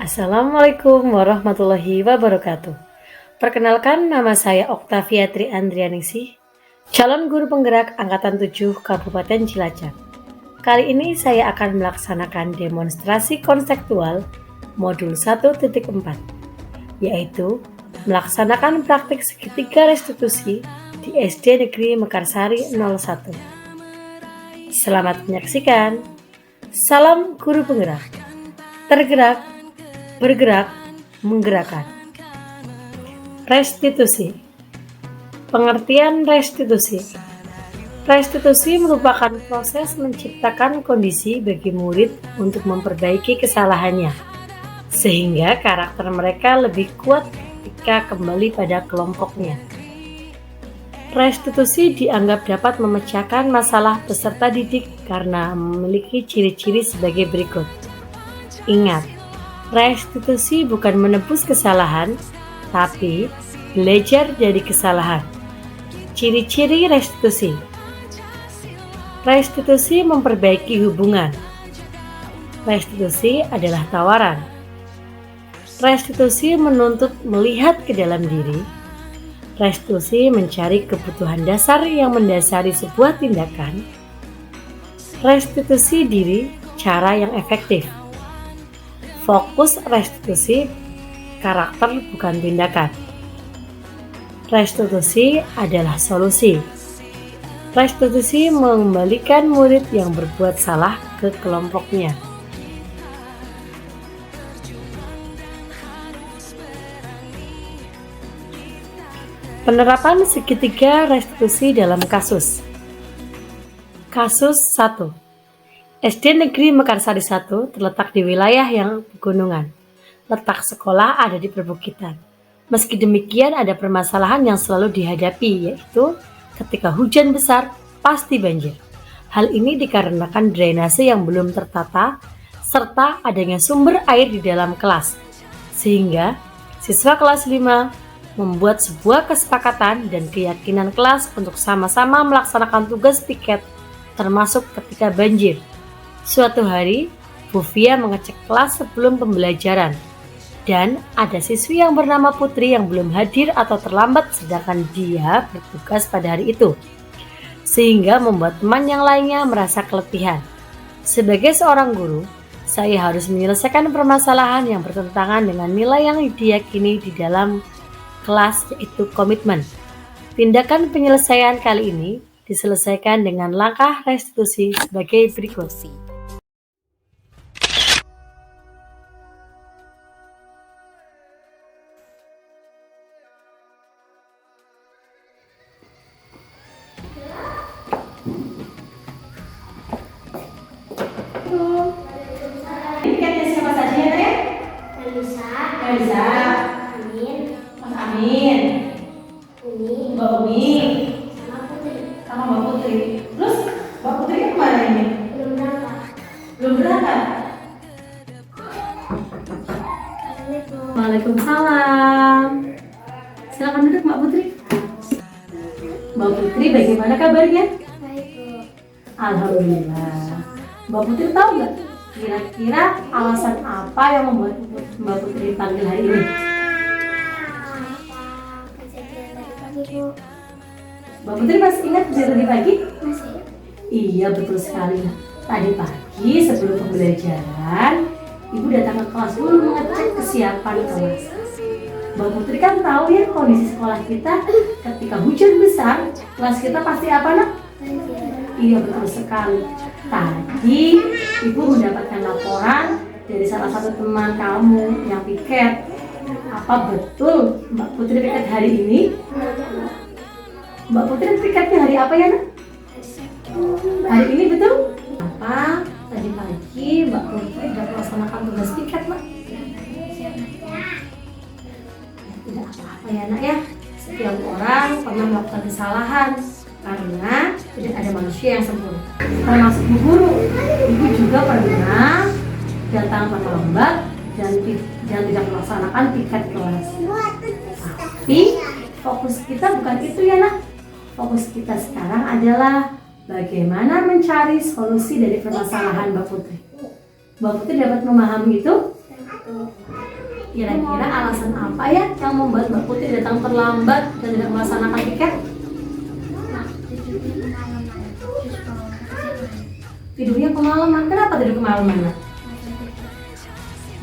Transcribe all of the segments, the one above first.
Assalamualaikum warahmatullahi wabarakatuh. Perkenalkan, nama saya Oktavia Tri Andrianingsih, calon guru penggerak Angkatan 7 Kabupaten Cilacap. Kali ini saya akan melaksanakan demonstrasi konseptual modul 1.4, yaitu melaksanakan praktik segitiga restitusi di SD Negeri Mekarsari 01. Selamat menyaksikan. Salam guru penggerak. Tergerak, bergerak, menggerakkan. Restitusi. Pengertian restitusi. Restitusi merupakan proses menciptakan kondisi bagi murid untuk memperbaiki kesalahannya, sehingga karakter mereka lebih kuat ketika kembali pada kelompoknya. Restitusi dianggap dapat memecahkan masalah peserta didik karena memiliki ciri-ciri sebagai berikut. Ingat, restitusi bukan menebus kesalahan, tapi belajar dari kesalahan. Ciri-ciri restitusi. Restitusi memperbaiki hubungan. Restitusi adalah tawaran. Restitusi menuntut melihat ke dalam diri. Restitusi mencari kebutuhan dasar yang mendasari sebuah tindakan. Restitusi diri, cara yang efektif. Fokus restitusi, karakter bukan tindakan. Restitusi adalah solusi. Restitusi mengembalikan murid yang berbuat salah ke kelompoknya. Penerapan segitiga restitusi dalam kasus. Kasus 1. SD Negeri Mekarsari 1 terletak di wilayah yang pegunungan. Letak sekolah ada di perbukitan. Meski demikian ada permasalahan yang selalu dihadapi, yaitu ketika hujan besar pasti banjir. Hal ini dikarenakan drainase yang belum tertata serta adanya sumber air di dalam kelas. Sehingga siswa kelas 5 membuat sebuah kesepakatan dan keyakinan kelas untuk sama-sama melaksanakan tugas piket termasuk ketika banjir. Suatu hari, Bu Fia mengecek kelas sebelum pembelajaran dan ada siswi yang bernama Putri yang belum hadir atau terlambat sedangkan dia bertugas pada hari itu, sehingga membuat teman yang lainnya merasa keletihan. Sebagai seorang guru, saya harus menyelesaikan permasalahan yang bertentangan dengan nilai yang diyakini di dalam kelas, yaitu komitmen. Tindakan penyelesaian kali ini diselesaikan dengan langkah restitusi sebagai berikut. Piketnya siapa saja ya, Teh? Elisa. Amin. Mas Amin. Umi. Mbak Umi. Sama Putri. Sama Mbak Putri. Terus Mbak Putri kan kemana ini? Belum berangkat. Belum berangkat? Assalamualaikum. Waalaikumsalam. Silakan duduk Mbak Putri. Mbak Putri, bagaimana kabarnya? Baik, Bu. Alhamdulillah. Mbak Putri tahu nggak kira-kira alasan apa yang membuat Mbak Putri dipanggil hari ini? Kejadian tadi pagi, Bu. Mbak Putri masih ingat kejadian tadi pagi? Masih? Iya, betul sekali. Tadi pagi sebelum pembelajaran, Ibu datang ke kelas dulu mengecek kesiapan kelas. Mbak Putri kan tahu ya kondisi sekolah kita ketika hujan besar, kelas kita pasti apa, Nak? Banjir. Iya, betul sekali. Tadi Ibu mendapatkan laporan dari salah satu teman kamu yang piket. Apa betul Mbak Putri piket hari ini? Mbak Putri piketnya hari apa ya, Nak? Hari ini betul? Apa? Tadi pagi Mbak Putri sudah melaksanakan tugas piket, Mbak? Tidak apa-apa ya, Nak ya. Setiap orang pernah melakukan kesalahan karena tidak ada manusia yang sempurna. Termasuk Bu Guru. Ibu juga pernah datang terlambat dan tidak melaksanakan piket kelas. Tapi fokus kita bukan itu ya, Nak. Fokus kita sekarang adalah bagaimana mencari solusi dari permasalahan Mbak Putri. Mbak Putri dapat memahami itu? Kira-kira alasan apa ya yang membuat Mbak Putri datang terlambat dan tidak melaksanakan tiket? Tidurnya kemalaman. Kenapa tidur kemalaman?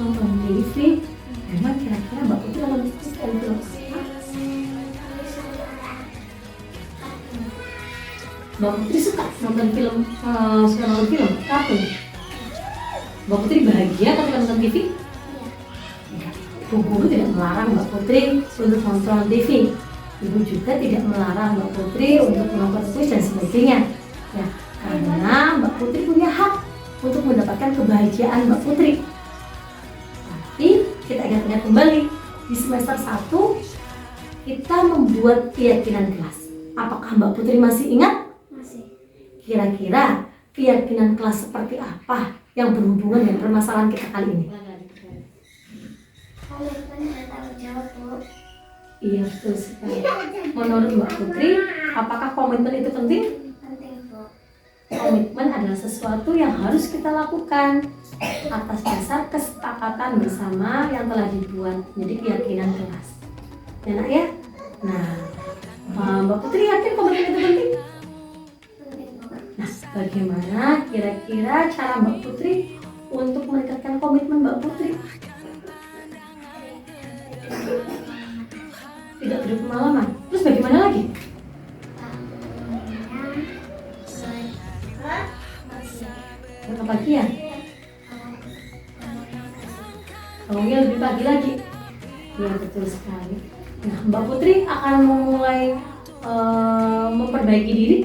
Nonton TV. Emang kira-kira Mbak Putri nonton TV dan film apa? Mbak Putri suka nonton film, kartun. Mbak Putri bahagia ketika nonton TV? Guru tidak melarang Mbak Putri untuk nonton TV. Ibu juga tidak melarang Mbak Putri untuk menonton kuis dan sebagainya. Ya, karena Mbak Putri punya hak untuk mendapatkan kebahagiaan Mbak Putri. Tapi kita ingat-ingat kembali di semester 1 kita membuat keyakinan kelas. Apakah Mbak Putri masih ingat? Masih. Kira-kira keyakinan kelas seperti apa yang berhubungan dengan permasalahan kita kali ini? Komitmen dan tanggung jawab, Bu. Iya, betul sekali. Menurut Mbak Putri, apakah komitmen itu penting? Penting, Bu. Komitmen adalah sesuatu yang harus kita lakukan atas dasar kesepakatan bersama yang telah dibuat, jadi keyakinan kelas. Enak ya? Nah, Mbak Putri yakin komitmen itu penting? Penting, Bu. Nah, bagaimana kira-kira cara Mbak Putri untuk meningkatkan komitmen Mbak Putri? Tidak tidur kemalaman. Terus bagaimana lagi? Kepagian. Bangunnya lebih pagi lagi. Ya, betul sekali. Nah, Mbak Putri akan memulai memperbaiki diri.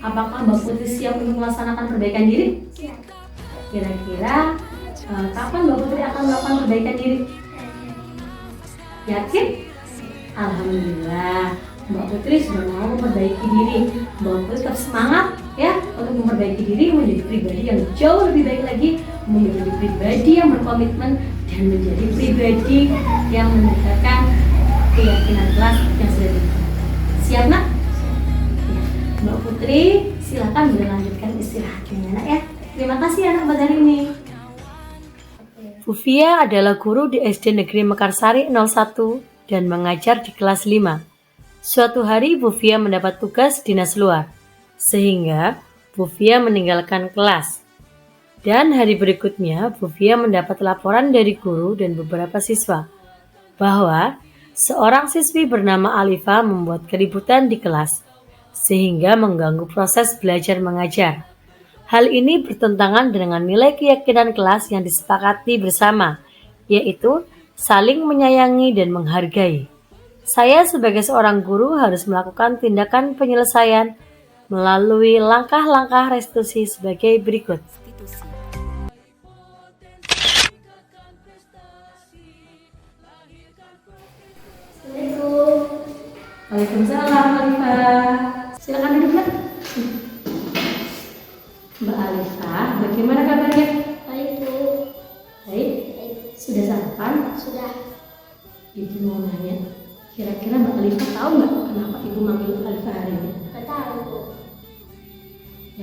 Apakah Mbak Putri siap untuk melaksanakan perbaikan diri? Siap. Kira-kira kapan Mbak Putri akan melakukan perbaikan diri? Yakin? Alhamdulillah, Mbak Putri sudah mau memperbaiki diri. Mbak Putri tetap semangat ya untuk memperbaiki diri menjadi pribadi yang jauh lebih baik lagi, menjadi pribadi yang berkomitmen dan menjadi pribadi yang menegakkan keyakinan kelas yang sudah dibuat. Siap nak? Ya. Mbak Putri silakan melanjutkan istirahatnya nak ya. Terima kasih anak buat hari ini. Fufia adalah guru di SD Negeri Mekarsari 01 dan mengajar di kelas 5. Suatu hari Fufia mendapat tugas dinas luar, sehingga Fufia meninggalkan kelas. Dan hari berikutnya Fufia mendapat laporan dari guru dan beberapa siswa bahwa seorang siswi bernama Alifa membuat keributan di kelas, sehingga mengganggu proses belajar mengajar. Hal ini bertentangan dengan nilai keyakinan kelas yang disepakati bersama, yaitu saling menyayangi dan menghargai. Saya sebagai seorang guru harus melakukan tindakan penyelesaian melalui langkah-langkah restitusi sebagai berikut. Assalamualaikum. Waalaikumsalam, Alifah. Silakan duduk, Mbak. Mbak Alifah, bagaimana kabarnya? Baik, Bu. Baik. Baik. Sudah sarapan? Sudah. Ibu mau nanya, kira-kira Mbak Alifah tahu nggak kenapa Ibu manggil Alifah hari ini? Nggak tahu, Bu.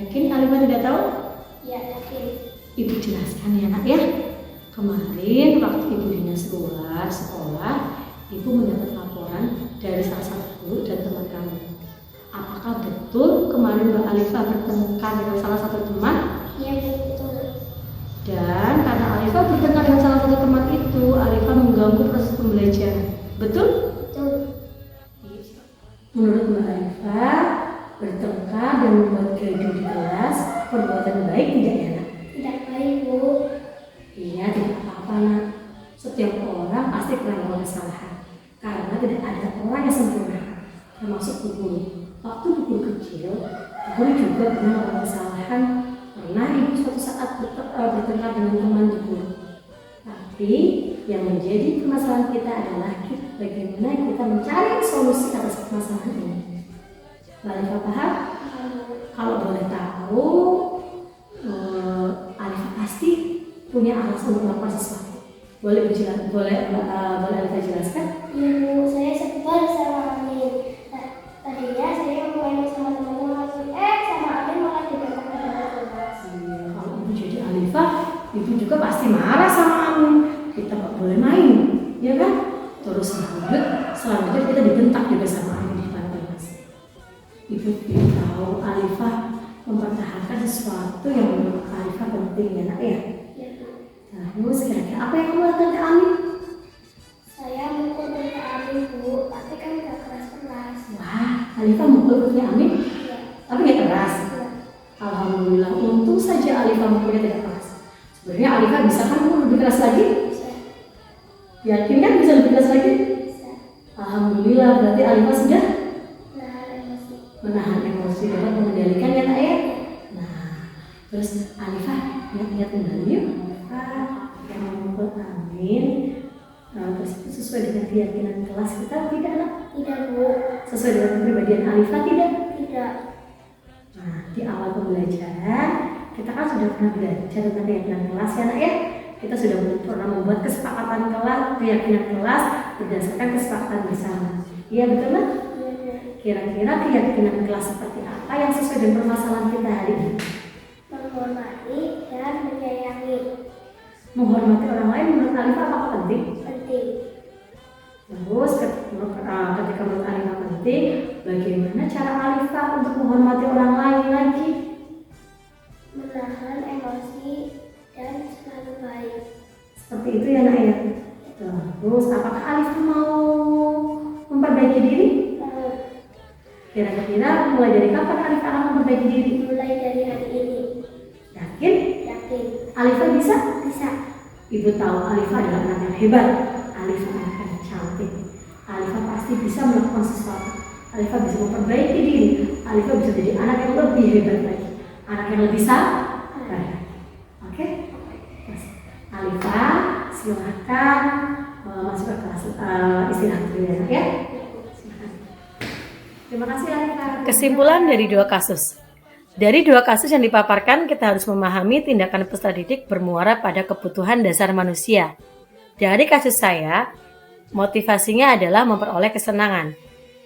Yakin Alifah tidak tahu? Ya, yakin. Ibu jelaskan ya nak ya. Kemarin waktu Ibu dinas luar sekolah, Ibu mendapat laporan dari salah satu guru dan teman kamu. Apakah betul kemarin Mbak Alifah bertengkar dengan salah satu teman? Iya, betul. Dan karena Alifah bertengkar dengan salah satu teman itu, Alifah mengganggu proses pembelajaran. Betul? Betul. Menurut Mbak Alifah, bertengkar dan membuat gaduh di kelas perbuatan baik tidak ya nak? Tidak baik, Bu. Iya, tidak apa-apa nak. Setiap orang pasti pernah melakukan kesalahan. Karena tidak ada orang yang sempurna, termasuk Bu Guru. Waktu Bu Guru kecil, Bu Guru juga pernah melakukan kesalahan. Pernah Ibu suatu saat bertengkar dengan teman Bu Guru. Tapi yang menjadi permasalahan kita adalah bagaimana kita mencari solusi atas permasalahan ini. Mbak Alifah paham? Kalau boleh tahu, Alifah pasti punya alasan untuk melakukan sesuatu. Boleh Alifah jelaskan? Iya, Bu. Saya sebel sama Amin. Tadinya saya mau main sama teman-teman langsung sama Amin malah diberikan kepada kelas. Kalau Ibu jadi Alifah, Ibu juga pasti marah sama bahwa Alifah mempertahankan sesuatu yang menurut Alifah penting ya nak ya. Ya, Bu. Terus kira-kira apa yang kamu lakukan ke Amin? Saya mukul ke Amin, Bu, tapi kan gak keras-keras. Wah, Alifah mukul ke Amin, Iya. tapi nggak keras. Iya. Alhamdulillah, untung saja Alifah mukulnya tidak keras. Sebenarnya Alifah bisa kan mukul lebih keras lagi? Bisa. Yakin kan bisa lebih keras lagi? Bisa. Alhamdulillah, berarti Alifah sudah Nahan emosi. menahan emosi, dapat mengendalikan ya nak ya. Nah, terus Alifah ingat-ingat kembali yuk. Alifah yang memukul Amin, terus itu sesuai dengan keyakinan kelas kita tidak nak? Tidak, Bu. Sesuai dengan kepribadian Alifah tidak? Tidak. Nah, di awal pembelajaran kita kan sudah pernah belajar tentang keyakinan kelas ya nak ya. Kita sudah pernah membuat kesepakatan kelas, keyakinan kelas berdasarkan kesepakatan bersama. Iya betul nak? Iya, Bu. Kira-kira keyakinan kelas seperti apa yang sesuai dengan permasalahan kita hari ini? Menghormati dan menyayangi. Menghormati orang lain menurut Alifah apakah penting? Penting. Terus ketika menurut Alifah penting, bagaimana cara Alifah untuk menghormati orang lain lagi? Menahan emosi dan selalu baik. Seperti itu ya nak ya. Terus apakah Alifah mau memperbaiki diri? Kira-kira mulai dari kapan Alifah akan memperbaiki diri? Mulai dari hari ini. Yakin? Yakin. Alifah bisa? Bisa. Ibu tahu Alifah adalah anak yang hebat. Alifah anak yang cantik. Alifah pasti bisa melakukan sesuatu. Alifah bisa memperbaiki diri. Alifah bisa jadi anak yang lebih hebat lagi. Anak yang lebih sabar. Oke? Yes. Alifah, silakan masuk ke kelas istirahat dulu ya. Silakan. Terima kasih Alifah. Kesimpulan dari dua kasus. Dari dua kasus yang dipaparkan, kita harus memahami tindakan peserta didik bermuara pada kebutuhan dasar manusia. Dari kasus saya, motivasinya adalah memperoleh kesenangan.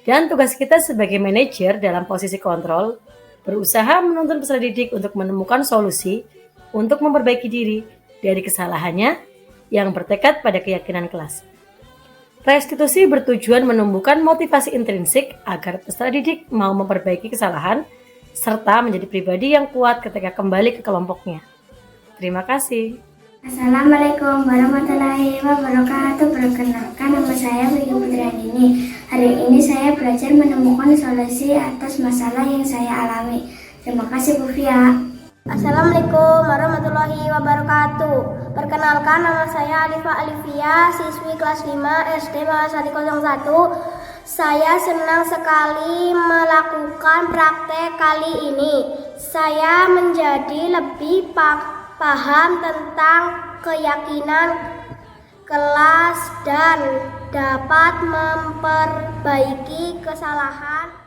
Dan tugas kita sebagai manajer dalam posisi kontrol, berusaha menuntun peserta didik untuk menemukan solusi untuk memperbaiki diri dari kesalahannya yang bertekad pada keyakinan kelas. Restitusi bertujuan menumbuhkan motivasi intrinsik agar peserta didik mau memperbaiki kesalahan serta menjadi pribadi yang kuat ketika kembali ke kelompoknya. Terima kasih. Assalamualaikum warahmatullahi wabarakatuh. Perkenalkan, nama saya Vicky Putriandini. Hari ini saya belajar menemukan solusi atas masalah yang saya alami. Terima kasih Bu Fia. Assalamualaikum warahmatullahi wabarakatuh. Perkenalkan, nama saya Alifah Alifia, siswi kelas 5 SD Malasari 01. Saya senang sekali melakukan praktek kali ini. Saya menjadi lebih paham tentang keyakinan kelas dan dapat memperbaiki kesalahan